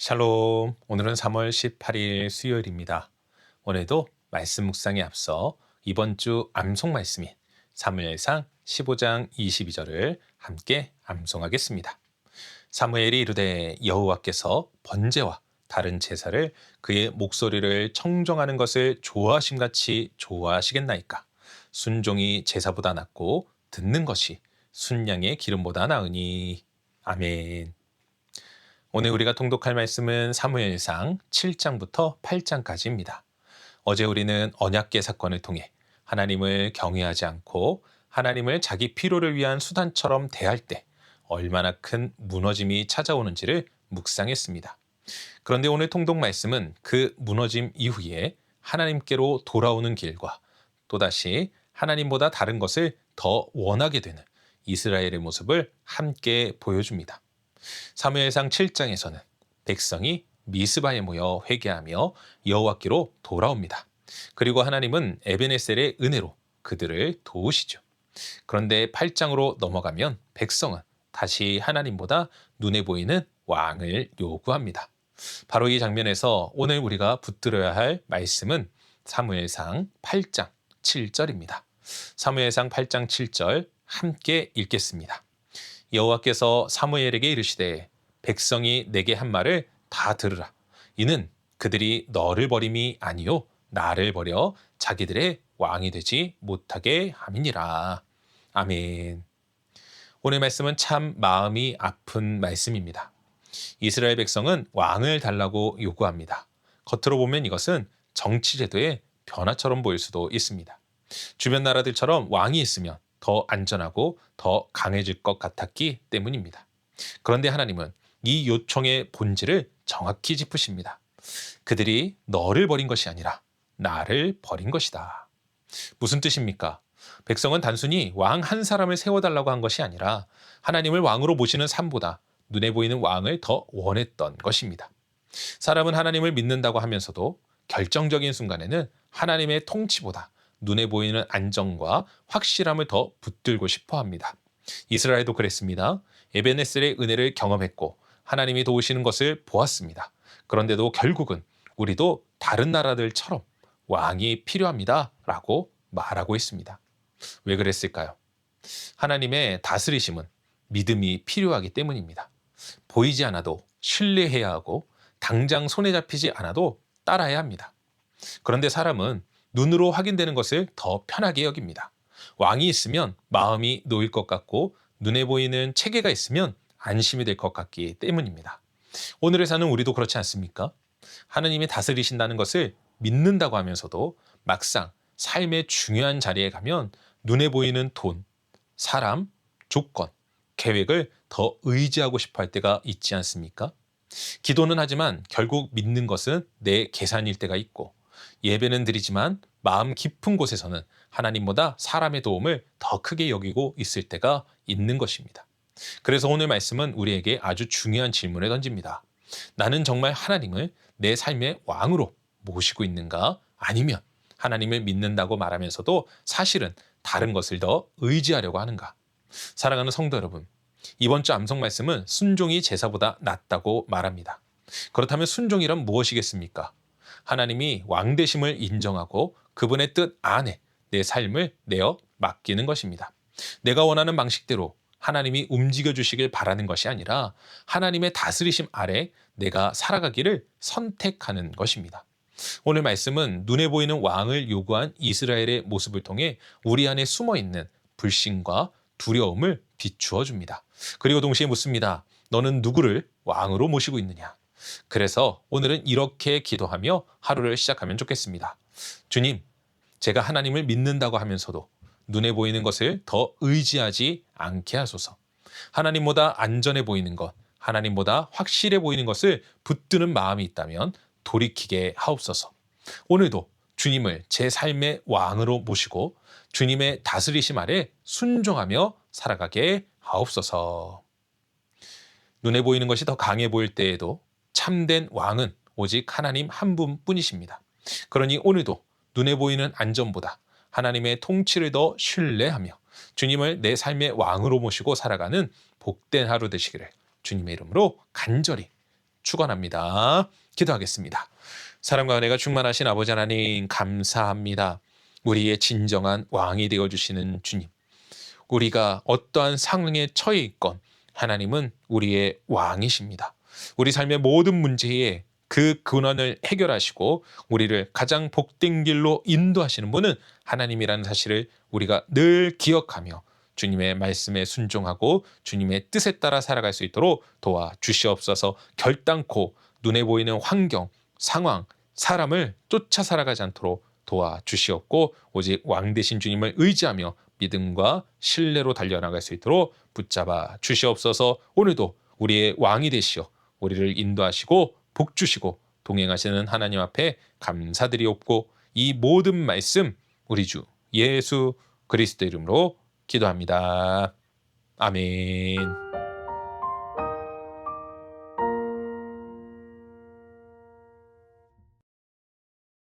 샬롬. 오늘은 3월 18일 수요일입니다. 오늘도 말씀 묵상에 앞서 이번 주 암송 말씀인 사무엘상 15장 22절을 함께 암송하겠습니다. 사무엘이 이르되 여호와께서 번제와 다른 제사를 그의 목소리를 청정하는 것을 좋아하심같이 좋아하시겠나이까. 순종이 제사보다 낫고 듣는 것이 순양의 기름보다 나으니. 아멘. 오늘 우리가 통독할 말씀은 사무엘상 7장부터 8장까지입니다. 어제 우리는 언약궤 사건을 통해 하나님을 경외하지 않고 하나님을 자기 필요를 위한 수단처럼 대할 때 얼마나 큰 무너짐이 찾아오는지를 묵상했습니다. 그런데 오늘 통독 말씀은 그 무너짐 이후에 하나님께로 돌아오는 길과 또다시 하나님보다 다른 것을 더 원하게 되는 이스라엘의 모습을 함께 보여줍니다. 사무엘상 7장에서는 백성이 미스바에 모여 회개하며 여호와께로 돌아옵니다. 그리고 하나님은 에베네셀의 은혜로 그들을 도우시죠. 그런데 8장으로 넘어가면 백성은 다시 하나님보다 눈에 보이는 왕을 요구합니다. 바로 이 장면에서 오늘 우리가 붙들어야 할 말씀은 사무엘상 8장 7절입니다. 사무엘상 8장 7절 함께 읽겠습니다. 여호와께서 사무엘에게 이르시되 백성이 내게 한 말을 다 들으라. 이는 그들이 너를 버림이 아니요 나를 버려 자기들의 왕이 되지 못하게 함이니라. 아멘. 오늘 말씀은 참 마음이 아픈 말씀입니다. 이스라엘 백성은 왕을 달라고 요구합니다. 겉으로 보면 이것은 정치 제도의 변화처럼 보일 수도 있습니다. 주변 나라들처럼 왕이 있으면 더 안전하고 더 강해질 것 같았기 때문입니다. 그런데 하나님은 이 요청의 본질을 정확히 짚으십니다. 그들이 너를 버린 것이 아니라 나를 버린 것이다. 무슨 뜻입니까? 백성은 단순히 왕 한 사람을 세워달라고 한 것이 아니라 하나님을 왕으로 모시는 삶보다 눈에 보이는 왕을 더 원했던 것입니다. 사람은 하나님을 믿는다고 하면서도 결정적인 순간에는 하나님의 통치보다 눈에 보이는 안정과 확실함을 더 붙들고 싶어 합니다. 이스라엘도 그랬습니다. 에베네셀의 은혜를 경험했고 하나님이 도우시는 것을 보았습니다. 그런데도 결국은 우리도 다른 나라들처럼 왕이 필요합니다 라고 말하고 있습니다. 왜 그랬을까요? 하나님의 다스리심은 믿음이 필요하기 때문입니다. 보이지 않아도 신뢰해야 하고 당장 손에 잡히지 않아도 따라야 합니다. 그런데 사람은 눈으로 확인되는 것을 더 편하게 여깁니다. 왕이 있으면 마음이 놓일 것 같고 눈에 보이는 체계가 있으면 안심이 될 것 같기 때문입니다. 오늘의 사는 우리도 그렇지 않습니까? 하나님이 다스리신다는 것을 믿는다고 하면서도 막상 삶의 중요한 자리에 가면 눈에 보이는 돈, 사람, 조건, 계획을 더 의지하고 싶어 할 때가 있지 않습니까? 기도는 하지만 결국 믿는 것은 내 계산일 때가 있고 예배는 드리지만 마음 깊은 곳에서는 하나님보다 사람의 도움을 더 크게 여기고 있을 때가 있는 것입니다. 그래서 오늘 말씀은 우리에게 아주 중요한 질문을 던집니다. 나는 정말 하나님을 내 삶의 왕으로 모시고 있는가? 아니면 하나님을 믿는다고 말하면서도 사실은 다른 것을 더 의지하려고 하는가? 사랑하는 성도 여러분, 이번 주 암송 말씀은 순종이 제사보다 낫다고 말합니다. 그렇다면 순종이란 무엇이겠습니까? 하나님이 왕 되심을 인정하고 그분의 뜻 안에 내 삶을 내어 맡기는 것입니다. 내가 원하는 방식대로 하나님이 움직여 주시길 바라는 것이 아니라 하나님의 다스리심 아래 내가 살아가기를 선택하는 것입니다. 오늘 말씀은 눈에 보이는 왕을 요구한 이스라엘의 모습을 통해 우리 안에 숨어 있는 불신과 두려움을 비추어 줍니다. 그리고 동시에 묻습니다. 너는 누구를 왕으로 모시고 있느냐? 그래서 오늘은 이렇게 기도하며 하루를 시작하면 좋겠습니다. 주님, 제가 하나님을 믿는다고 하면서도 눈에 보이는 것을 더 의지하지 않게 하소서. 하나님보다 안전해 보이는 것, 하나님보다 확실해 보이는 것을 붙드는 마음이 있다면 돌이키게 하옵소서. 오늘도 주님을 제 삶의 왕으로 모시고 주님의 다스리심 아래 순종하며 살아가게 하옵소서. 눈에 보이는 것이 더 강해 보일 때에도 참된 왕은 오직 하나님 한 분뿐이십니다. 그러니 오늘도 눈에 보이는 안전보다 하나님의 통치를 더 신뢰하며 주님을 내 삶의 왕으로 모시고 살아가는 복된 하루 되시기를 주님의 이름으로 간절히 축원합니다. 기도하겠습니다. 사랑과 은혜가 충만하신 아버지 하나님 감사합니다. 우리의 진정한 왕이 되어주시는 주님. 우리가 어떠한 상황에 처해 있건 하나님은 우리의 왕이십니다. 우리 삶의 모든 문제에 그 근원을 해결하시고 우리를 가장 복된 길로 인도하시는 분은 하나님이라는 사실을 우리가 늘 기억하며 주님의 말씀에 순종하고 주님의 뜻에 따라 살아갈 수 있도록 도와주시옵소서. 결단코 눈에 보이는 환경, 상황, 사람을 쫓아 살아가지 않도록 도와주시옵고 오직 왕 되신 주님을 의지하며 믿음과 신뢰로 달려나갈 수 있도록 붙잡아 주시옵소서. 오늘도 우리의 왕이 되시어 우리를 인도하시고 복 주시고 동행하시는 하나님 앞에 감사드리옵고 이 모든 말씀 우리 주 예수 그리스도 이름으로 기도합니다. 아멘.